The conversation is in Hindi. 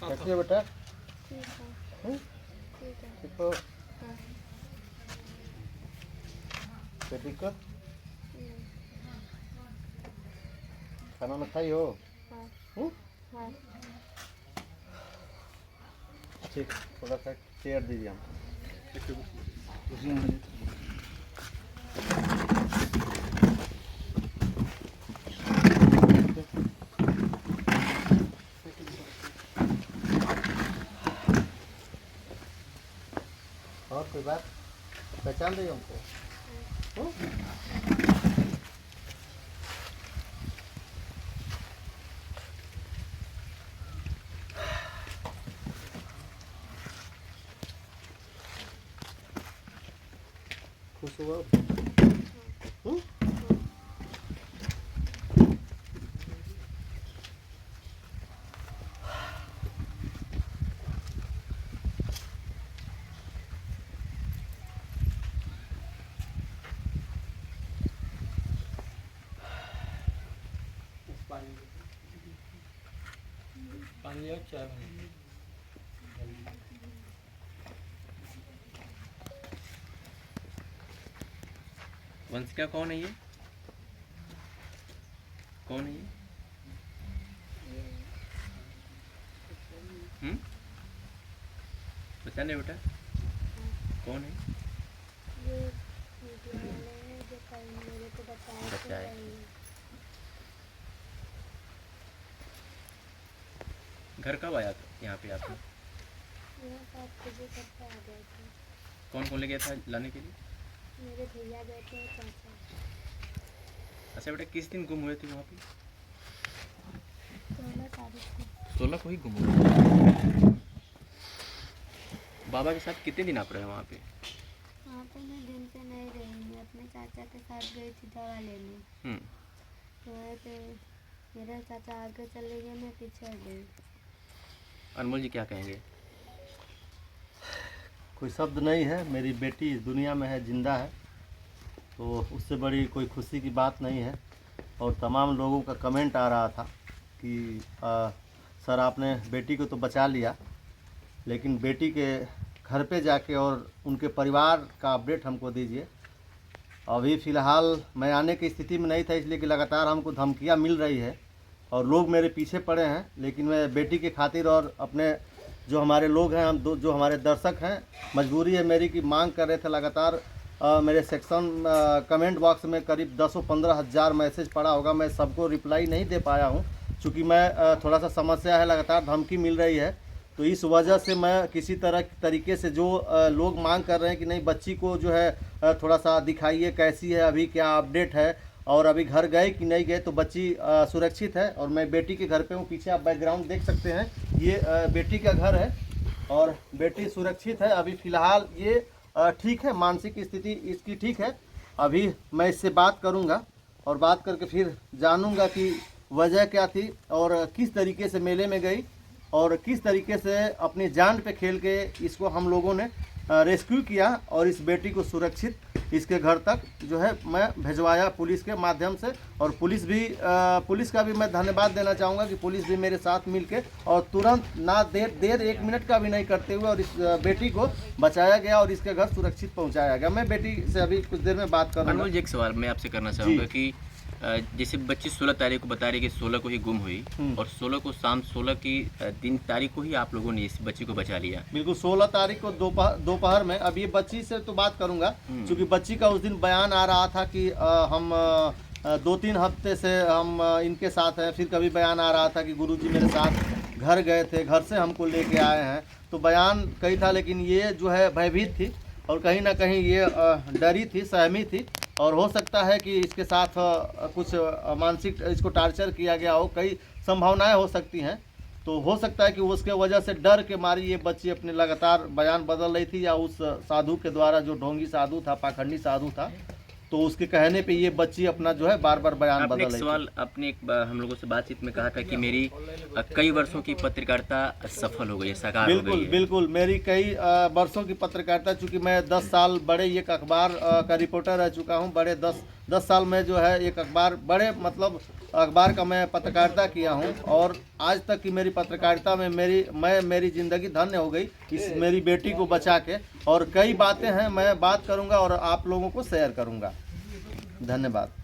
कैसी है बेटा? ठीक है। हम्म? ठीक है। ठीक हो? हाँ। कोई दिक्कत? नहीं। खाना ना खाई हो? हाँ। हम्म? हाँ। ठीक, थोड़ा सा चेयर दीजिए हमको। और कोई बात पहचान रही हो हमको? हम्म? खुश हुआ? हम्म? पानी और चाय बनी। वंशिका कौन है ये? कौन है ये? पहचान रहे बेटा? कौन है? ये मीडिया वाले हैं जो कल मेरे को बताए थे बताए। वही। घर कब आया था यहाँ पे आपने? यहाँ 7 बजे करके आ गए थे। कौन कौन ले गया था लाने के लिए? मेरे भैया गए थे और चाचा। अच्छा बेटा, किस दिन गुम हुए थे वहाँ पे? 16 तारीख को। 16 को ही गुम हुए। बाबा के साथ कितने दिन आप रहे वहाँ पे? वहाँ पे मैं दिन से नहीं रही, मैं अपने चाचा के साथ गई थी दवा लेने। तो वहाँ पे मेरा चाचा आगे चले गए, मैं पीछे हट गई। अनमोल जी क्या कहेंगे? कोई शब्द नहीं है। मेरी बेटी इस दुनिया में है, जिंदा है, तो उससे बड़ी कोई खुशी की बात नहीं है। और तमाम लोगों का कमेंट आ रहा था कि सर आपने बेटी को तो बचा लिया, लेकिन बेटी के घर पे जाके और उनके परिवार का अपडेट हमको दीजिए। अभी फ़िलहाल मैं आने की स्थिति में नहीं था, इसलिए कि लगातार हमको धमकियां मिल रही है और लोग मेरे पीछे पड़े हैं। लेकिन मैं बेटी की खातिर और अपने जो हमारे लोग हैं, जो हमारे दर्शक हैं, मजबूरी है मेरी कि मांग कर रहे थे लगातार। मेरे सेक्शन कमेंट बॉक्स में करीब 10-15 हज़ार मैसेज पड़ा होगा। मैं सबको रिप्लाई नहीं दे पाया हूं, चूँकि मैं थोड़ा सा समस्या है, लगातार धमकी मिल रही है। तो इस वजह से मैं किसी तरीके से जो लोग मांग कर रहे हैं कि नहीं बच्ची को जो है थोड़ा सा दिखाइए कैसी है, अभी क्या अपडेट है और अभी घर गए कि नहीं गए, तो बच्ची सुरक्षित है। और मैं बेटी के घर पे हूँ, पीछे आप बैकग्राउंड देख सकते हैं, ये बेटी का घर है और बेटी सुरक्षित है। अभी फ़िलहाल ये ठीक है, मानसिक स्थिति इसकी ठीक है। अभी मैं इससे बात करूँगा और बात करके फिर जानूँगा कि वजह क्या थी और किस तरीके से मेले में गई और किस तरीके से अपनी जान पे खेल के इसको हम लोगों ने रेस्क्यू किया और इस बेटी को सुरक्षित इसके घर तक जो है मैं भिजवाया पुलिस के माध्यम से। और पुलिस का भी मैं धन्यवाद देना चाहूँगा कि पुलिस भी मेरे साथ मिलके और तुरंत ना देर 1 मिनट का भी नहीं करते हुए और इस बेटी को बचाया गया और इसके घर सुरक्षित पहुँचाया गया। मैं बेटी से अभी कुछ देर में बात करूँगा। अनमोल जी, एक सवाल मैं आपसे करना चाहूँगा कि जैसे बच्ची 16 तारीख को बता रही कि 16 को ही गुम हुई और 16 को शाम 16 की दिन तारीख को ही आप लोगों ने इस बच्ची को बचा लिया। बिल्कुल 16 तारीख को दोपहर में। अब ये बच्ची से तो बात करूंगा, क्योंकि बच्ची का उस दिन बयान आ रहा था कि हम 2-3 हफ्ते से हम इनके साथ हैं। फिर कभी बयान आ रहा था कि गुरुजी मेरे साथ घर गए थे, घर से हमको लेके आए हैं। तो बयान कही था, लेकिन ये जो है भयभीत थी और कहीं ना कहीं ये डरी थी, सहमी थी। और हो सकता है कि इसके साथ कुछ मानसिक इसको टार्चर किया गया हो, कई संभावनाएं हो सकती हैं। तो हो सकता है कि उसके वजह से डर के मारी ये बच्ची अपने लगातार बयान बदल रही थी, या उस साधु के द्वारा जो ढोंगी साधु था, पाखंडी साधु था, तो उसके कहने पे ये बच्ची अपना जो है बार बार बयान आपने बदल एक रही थी। सवाल अपने हम लोगों से बातचीत में कहा था कि मेरी कई वर्षों की पत्रकारिता सफल हो गई है, साकार हो गई बिल्कुल है। बिल्कुल, मेरी कई वर्षों की पत्रकारिता, चूंकि मैं 10 साल बड़े एक अखबार का रिपोर्टर रह चुका हूं, बड़े 10 साल में जो है एक अखबार, बड़े मतलब अखबार का मैं पत्रकारिता किया हूं, और आज तक की मेरी पत्रकारिता में मेरी ज़िंदगी धन्य हो गई इस मेरी बेटी को बचा के। और कई बातें हैं, मैं बात करूंगा और आप लोगों को शेयर करूंगा। धन्यवाद।